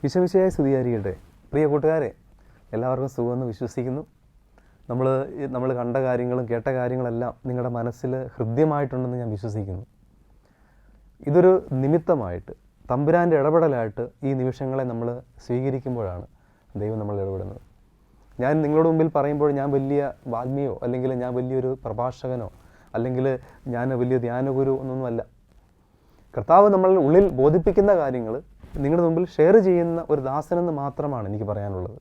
ഈശോമിശിഹായെ സ്തുതിയായിരിക്കട്ടെ. പ്രിയ കൂട്ടുകാരെ, എല്ലാവർക്കും സുഖമെന്ന് വിശ്വസിക്കുന്നു. നമ്മൾ കണ്ട കാര്യങ്ങളും കേട്ട കാര്യങ്ങളെല്ലാം നിങ്ങളുടെ മനസ്സിൽ ഹൃദ്യമായിട്ടുണ്ടെന്ന് ഞാൻ വിശ്വസിക്കുന്നു. ഇതൊരു നിമിത്തമായിട്ട്, തമ്പുരാൻ്റെ ഇടപെടലായിട്ട് ഈ നിമിഷങ്ങളെ നമ്മൾ സ്വീകരിക്കുമ്പോഴാണ് ദൈവം നമ്മൾ ഇടപെടുന്നത്. ഞാൻ നിങ്ങളുടെ മുമ്പിൽ പറയുമ്പോൾ ഞാൻ വലിയ വാഗ്മിയോ അല്ലെങ്കിൽ ഞാൻ വലിയൊരു പ്രഭാഷകനോ അല്ലെങ്കിൽ ഞാൻ വലിയ ധ്യാനഗുരു ഒന്നൊന്നുമല്ല. കർത്താവ് നമ്മളുടെ ഉള്ളിൽ ബോധിപ്പിക്കുന്ന കാര്യങ്ങൾ നിങ്ങളുടെ മുമ്പിൽ ഷെയർ ചെയ്യുന്ന ഒരു ദാസനെന്ന് മാത്രമാണ് എനിക്ക് പറയാനുള്ളത്.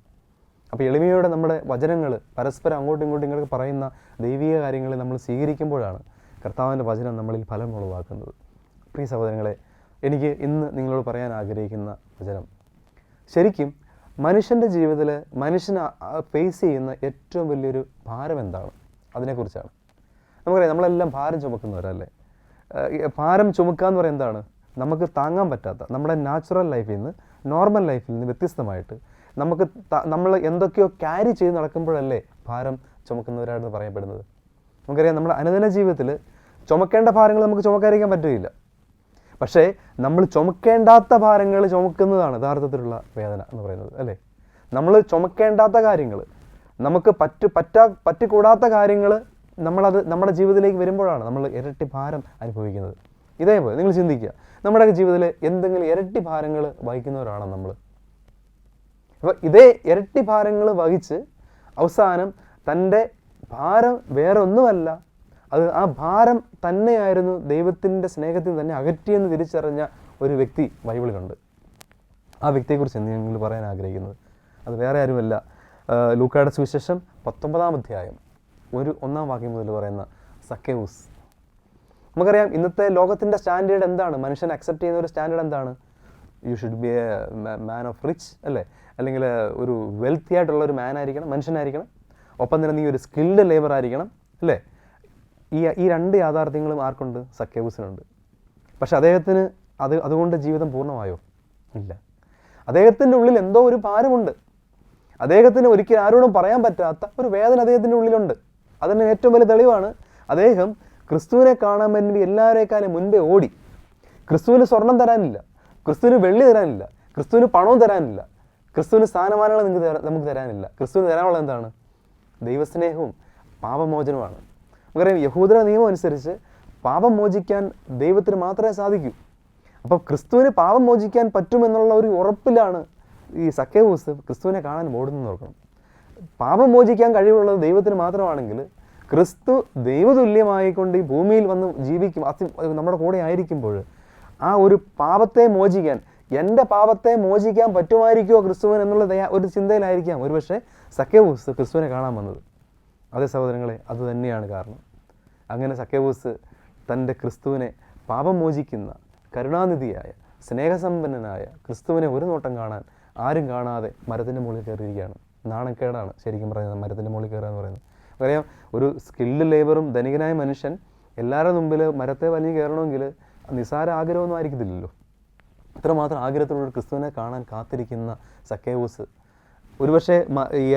അപ്പോൾ എളിമയോടെ നമ്മുടെ വചനങ്ങൾ പരസ്പരം അങ്ങോട്ടും ഇങ്ങോട്ടും പറയുന്ന ദൈവിക കാര്യങ്ങൾ നമ്മൾ സ്വീകരിക്കുമ്പോഴാണ് കർത്താവിൻ്റെ വചനം നമ്മളിൽ ഫലം ഉളവാക്കുന്നത്. പ്രിയ സഹോദരങ്ങളെ, എനിക്ക് ഇന്ന് നിങ്ങളോട് പറയാൻ ആഗ്രഹിക്കുന്ന വചനം ശരിക്കും മനുഷ്യൻ്റെ ജീവിതത്തിൽ മനുഷ്യൻ ഫേസ് ചെയ്യുന്ന ഏറ്റവും വലിയൊരു ഭാരം എന്താണ്, അതിനെക്കുറിച്ചാണ്. നമുക്കറിയാം, നമ്മളെല്ലാം ഭാരം ചുമക്കുന്നവരല്ലേ. ഭാരം ചുമക്കുക എന്ന് പറയുന്നത് എന്താണ്? നമുക്ക് താങ്ങാൻ പറ്റാത്ത, നമ്മുടെ നാച്ചുറൽ ലൈഫിൽ നിന്ന്, നോർമൽ ലൈഫിൽ നിന്ന് വ്യത്യസ്തമായിട്ട് നമ്മൾ എന്തൊക്കെയോ ക്യാരി ചെയ്ത് നടക്കുമ്പോഴല്ലേ ഭാരം ചുമക്കുന്നവരാണെന്ന് പറയപ്പെടുന്നത്. നമുക്കറിയാം, നമ്മുടെ അനുദിന ജീവിതത്തിൽ ചുമക്കേണ്ട ഭാരങ്ങൾ നമുക്ക് ചുമക്കാതിരിക്കാൻ പറ്റുകയില്ല. പക്ഷേ നമ്മൾ ചുമക്കേണ്ടാത്ത ഭാരങ്ങൾ ചുമക്കുന്നതാണ് യഥാർത്ഥത്തിലുള്ള വേദന എന്ന് പറയുന്നത്, അല്ലേ? നമ്മൾ ചുമക്കേണ്ടാത്ത കാര്യങ്ങൾ, നമുക്ക് പറ്റിക്കൂടാത്ത കാര്യങ്ങൾ നമ്മുടെ ജീവിതത്തിലേക്ക് വരുമ്പോഴാണ് നമ്മൾ ഇരട്ടി ഭാരം അനുഭവിക്കുന്നത്. ഇതേപോലെ നിങ്ങൾ ചിന്തിക്കുക, നമ്മുടെ ജീവിതത്തിൽ എന്തെങ്കിലും ഇരട്ടി ഭാരങ്ങൾ വഹിക്കുന്നവരാണ് നമ്മൾ. അപ്പോൾ ഇതേ ഇരട്ടി ഭാരങ്ങൾ വഹിച്ച് അവസാനം തൻ്റെ ഭാരം വേറെ ഒന്നുമല്ല, ആ ഭാരം തന്നെയായിരുന്നു ദൈവത്തിൻ്റെ സ്നേഹത്തിൽ തന്നെ അകറ്റിയെന്ന് തിരിച്ചറിഞ്ഞ ഒരു വ്യക്തി ബൈബിളിലുണ്ട്. ആ വ്യക്തിയെക്കുറിച്ച് നിങ്ങൾ പറയാൻ ആഗ്രഹിക്കുന്നത് അത് വേറെ ആരുമല്ല, ലൂക്കായുടെ സുവിശേഷം 19-ാം അധ്യായം 1-ാം വാക്യം മുതൽ പറയുന്ന സക്കേവൂസ്. നമുക്കറിയാം, ഇന്നത്തെ ലോകത്തിൻ്റെ സ്റ്റാൻഡേർഡ് എന്താണ്? മനുഷ്യൻ അക്സെപ്റ്റ് ചെയ്യുന്ന ഒരു സ്റ്റാൻഡേർഡ് എന്താണ്? You should be a man of rich, അല്ലേ? അല്ലെങ്കിൽ ഒരു വെൽത്തി ആയിട്ടുള്ള ഒരു മനുഷ്യനായിരിക്കണം. ഒപ്പം തന്നെ നീ ഒരു സ്കിൽഡ് ലേബർ ആയിരിക്കണം, അല്ലേ? ഈ രണ്ട് യാഥാർത്ഥ്യങ്ങളും ആർക്കുണ്ട്? സക്കേവൂസിനുണ്ട്. പക്ഷെ അദ്ദേഹത്തിന് അതുകൊണ്ട് ജീവിതം പൂർണ്ണമായോ? ഇല്ല. അദ്ദേഹത്തിൻ്റെ ഉള്ളിൽ എന്തോ ഒരു ഭാരമുണ്ട്. അദ്ദേഹത്തിന് ഒരിക്കലും ആരോടും പറയാൻ പറ്റാത്ത ഒരു വേദന അദ്ദേഹത്തിൻ്റെ ഉള്ളിലുണ്ട്. അതിന് ഏറ്റവും വലിയ തെളിവാണ്, അദ്ദേഹം ക്രിസ്തുവിനെ കാണാൻ വേണ്ടി എല്ലാവരേക്കാളും മുൻപേ ഓടി. ക്രിസ്തുവിന് സ്വർണം തരാനില്ല, ക്രിസ്തുവിന് വെള്ളി തരാനില്ല, ക്രിസ്തുവിന് പണവും തരാനില്ല, ക്രിസ്തുവിന് സ്ഥാനമാനങ്ങൾ നമുക്ക് തരാനില്ല. ക്രിസ്തുവിന് തരാനുള്ളത് എന്താണ്? ദൈവസ്നേഹവും പാപമോചനവുമാണ്. നമുക്കറിയാം, യഹൂദ നിയമം അനുസരിച്ച് പാപം മോചിക്കാൻ ദൈവത്തിന് മാത്രമേ സാധിക്കൂ. അപ്പോൾ ക്രിസ്തുവിന് പാപം മോചിക്കാൻ പറ്റുമെന്നുള്ള ഒരു ഉറപ്പിലാണ് ഈ സക്കേവൂസ് ക്രിസ്തുവിനെ കാണാൻ ഓടുന്നു നോക്കണം. പാപം മോചിക്കാൻ കഴിവുള്ളത് ദൈവത്തിന് മാത്രമാണെങ്കിൽ ക്രിസ്തു ദൈവതുല്യമായിക്കൊണ്ട് ഈ ഭൂമിയിൽ വന്ന് ജീവിക്കും, നമ്മുടെ കൂടെ ആയിരിക്കുമ്പോൾ ആ ഒരു പാപത്തെ മോചിക്കാൻ, എൻ്റെ പാപത്തെ മോചിക്കാൻ പറ്റുമായിരിക്കുമോ ക്രിസ്തുവിന് എന്നുള്ള ഒരു ചിന്തയിലായിരിക്കാം ഒരുപക്ഷെ സക്കേവൂസ് ക്രിസ്തുവിനെ കാണാൻ വന്നത്. അതേ സഹോദരങ്ങളെ, അത് തന്നെയാണ് കാരണം. അങ്ങനെ സക്കേവൂസ് തൻ്റെ ക്രിസ്തുവിനെ, പാപം മോചിക്കുന്ന കരുണാനിധിയായ സ്നേഹസമ്പന്നനായ ക്രിസ്തുവിനെ ഒരു നോട്ടം കാണാൻ ആരും കാണാതെ മരത്തിൻ്റെ മുകളിൽ കയറിയിരിക്കുകയാണ്. നാണക്കേടാണ് ശരിക്കും പറയുന്നത് മരത്തിൻ്റെ മുകളിൽ കയറുക എന്ന് പറയുന്നത്. അറിയാം, ഒരു സ്കിൽഡ് ലേബറും ധനികനായ മനുഷ്യൻ എല്ലാവരുടെ മുമ്പിൽ മരത്തെ വലിഞ്ഞ് കയറണമെങ്കിൽ നിസ്സാര ആഗ്രഹമൊന്നും ആയിരിക്കത്തില്ലല്ലോ. ഇത്രമാത്രം ആഗ്രഹത്തിലുള്ള ക്രിസ്തുവിനെ കാണാൻ കാത്തിരിക്കുന്ന സക്കേവൂസ് ഒരുപക്ഷെ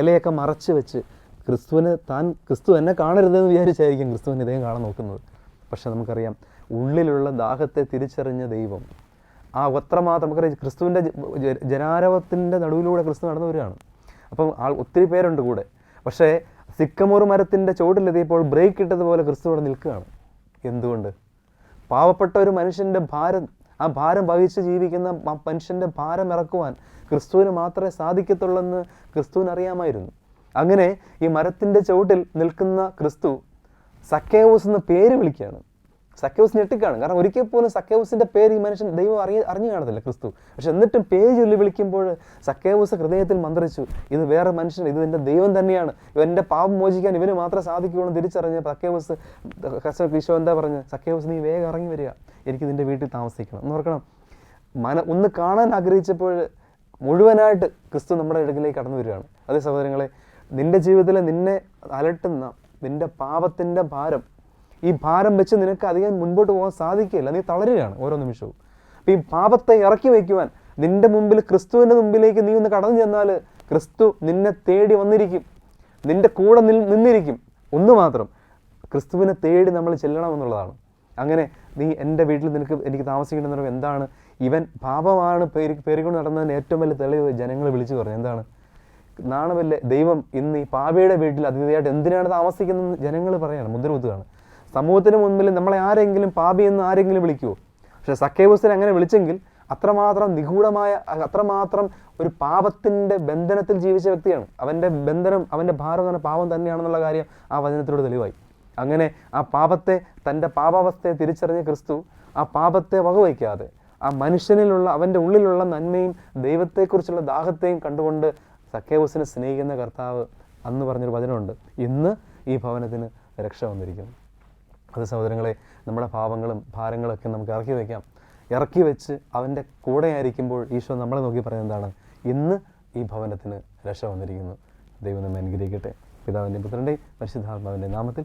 ഇലയൊക്കെ മറച്ച് വെച്ച് ക്രിസ്തു എന്നെ കാണരുതെന്ന് വിചാരിച്ചായിരിക്കും ക്രിസ്തുവിനെ ഇദ്ദേഹം കാണാൻ നോക്കുന്നത്. പക്ഷെ നമുക്കറിയാം, ഉള്ളിലുള്ള ദാഹത്തെ തിരിച്ചറിഞ്ഞ ദൈവം അത്രമാത്രം നമുക്കറിയാം, ക്രിസ്തുവിൻ്റെ ജനാരവത്തിൻ്റെ നടുവിലൂടെ ക്രിസ്തു നടന്നു വരികയാണ്. അപ്പം ഒത്തിരി പേരുണ്ട് കൂടെ. പക്ഷേ സിക്കമോർ മരത്തിൻ്റെ ചുവട്ടിലെത്തിയപ്പോൾ ബ്രേക്ക് ഇട്ടതുപോലെ ക്രിസ്തു അവിടെ നിൽക്കുകയാണ്. എന്തുകൊണ്ട്? പാവപ്പെട്ട ഒരു മനുഷ്യൻ്റെ ഭാരം, ആ ഭാരം വഹിച്ച് ജീവിക്കുന്ന മനുഷ്യൻ്റെ ഭാരം ഇറക്കുവാൻ ക്രിസ്തുവിന് മാത്രമേ സാധിക്കത്തുള്ളെന്ന് ക്രിസ്തുവിന് അറിയാമായിരുന്നു. അങ്ങനെ ഈ മരത്തിൻ്റെ ചുവട്ടിൽ നിൽക്കുന്ന ക്രിസ്തു സക്കേവൂസ് എന്ന് പേര് വിളിക്കുകയാണ്. സക്കേവൂസ് ഞെട്ടിക്കാണ്. കാരണം ഒരിക്കൽ പോലും സക്കേവൂസിൻ്റെ പേര് ഈ മനുഷ്യൻ ദൈവം അറിഞ്ഞു കാണത്തില്ല ക്രിസ്തു. പക്ഷെ എന്നിട്ടും പേര് ചൊല്ലി വിളിക്കുമ്പോൾ സക്കേവൂസ് ഹൃദയത്തിൽ മന്ത്രിച്ചു, ഇത് വേറെ മനുഷ്യൻ, ഇത് എൻ്റെ ദൈവം തന്നെയാണ്, എൻ്റെ പാപം മോചിക്കാൻ ഇവന് മാത്രമേ സാധിക്കുകയുള്ളൂ തിരിച്ചറിഞ്ഞ് സക്കേവൂസ് ഈശോ എന്താ പറഞ്ഞ്, സക്കേവൂസ് നീ വേഗം ഇറങ്ങി വരിക, എനിക്ക് നിൻ്റെ വീട്ടിൽ താമസിക്കണം എന്ന് ഓർക്കണം. ഒന്ന് കാണാൻ ആഗ്രഹിച്ചപ്പോൾ മുഴുവനായിട്ട് ക്രിസ്തു നമ്മുടെ ഇടയിലേക്ക് കടന്നു വരികയാണ്. അതേ സഹോദരങ്ങളെ, നിൻ്റെ ജീവിതത്തിൽ നിന്നെ അലട്ടുന്ന നിൻ്റെ പാപത്തിൻ്റെ ഭാരം, ഈ ഭാരം വെച്ച് നിനക്ക് അധികം മുൻപോട്ട് പോകാൻ സാധിക്കില്ല. നീ തളരുകയാണ് ഓരോ നിമിഷവും. അപ്പം ഈ പാപത്തെ ഇറക്കി വയ്ക്കുവാൻ നിൻ്റെ മുമ്പിൽ, ക്രിസ്തുവിൻ്റെ മുമ്പിലേക്ക് നീ ഒന്ന് കടന്നു ചെന്നാൽ ക്രിസ്തു നിന്നെ തേടി വന്നിരിക്കും, നിൻ്റെ കൂടെ നിന്നിരിക്കും. ഒന്ന് മാത്രം, ക്രിസ്തുവിനെ തേടി നമ്മൾ ചെല്ലണമെന്നുള്ളതാണ്. അങ്ങനെ നീ എൻ്റെ വീട്ടിൽ എനിക്ക് താമസിക്കണമെന്ന് പറയുമ്പോൾ എന്താണ്? ഇവൻ പാപമാണ് പേരിക്കൊണ്ട് നടന്നതിന് ഏറ്റവും വലിയ തെളിവ് ജനങ്ങൾ വിളിച്ചു പറഞ്ഞു. എന്താണ്? നാണമല്ലേ ദൈവം ഇന്ന് ഈ പാപിയുടെ വീട്ടിൽ അതിഥിയായിട്ട് എന്തിനാണ് താമസിക്കുന്നതെന്ന് ജനങ്ങൾ പറയാണ്, മുദ്ര കുത്തുകയാണ്. സമൂഹത്തിന് മുൻപിൽ നമ്മളെ ആരെങ്കിലും പാപി എന്ന് ആരെങ്കിലും വിളിക്കുമോ? പക്ഷെ സക്കേവൂസിനെ അങ്ങനെ വിളിച്ചെങ്കിൽ അത്രമാത്രം നിഗൂഢമായ, അത്രമാത്രം ഒരു പാപത്തിൻ്റെ ബന്ധനത്തിൽ ജീവിച്ച വ്യക്തിയാണ്. അവൻ്റെ ബന്ധനം, അവൻ്റെ ഭാരം എന്ന് പറഞ്ഞ പാപം തന്നെയാണെന്നുള്ള കാര്യം ആ വചനത്തിലൂടെ തെളിവായി. അങ്ങനെ ആ പാപത്തെ, തൻ്റെ പാപാവസ്ഥയെ തിരിച്ചറിഞ്ഞ ക്രിസ്തു ആ പാപത്തെ വകവയ്ക്കാതെ ആ മനുഷ്യനിലുള്ള, അവൻ്റെ ഉള്ളിലുള്ള നന്മയും ദൈവത്തെക്കുറിച്ചുള്ള ദാഹത്തെയും കണ്ടുകൊണ്ട് സക്കേവൂസിനെ സ്നേഹിക്കുന്ന കർത്താവ് അന്ന് പറഞ്ഞൊരു വചനമുണ്ട്, ഇന്ന് ഈ ഭവനത്തിന് രക്ഷ വന്നിരിക്കുന്നു. അത് സഹോദരങ്ങളെ, നമ്മുടെ പാപങ്ങളും ഭാരങ്ങളൊക്കെ നമുക്ക് ഇറക്കി വയ്ക്കാം. ഇറക്കി വെച്ച് അവൻ്റെ കൂടെ ആയിരിക്കുമ്പോൾ ഈശോ നമ്മളെ നോക്കി പറയുന്നത് എന്താണ്? ഇന്ന് ഈ ഭവനത്തിന് രക്ഷ വന്നിരിക്കുന്നു. ദൈവം നമ്മെ അനുഗ്രഹിക്കട്ടെ. പിതാവിൻ്റെയും പുത്രൻ്റെയും പരിശുദ്ധാത്മാവിൻ്റെ നാമത്തിൽ.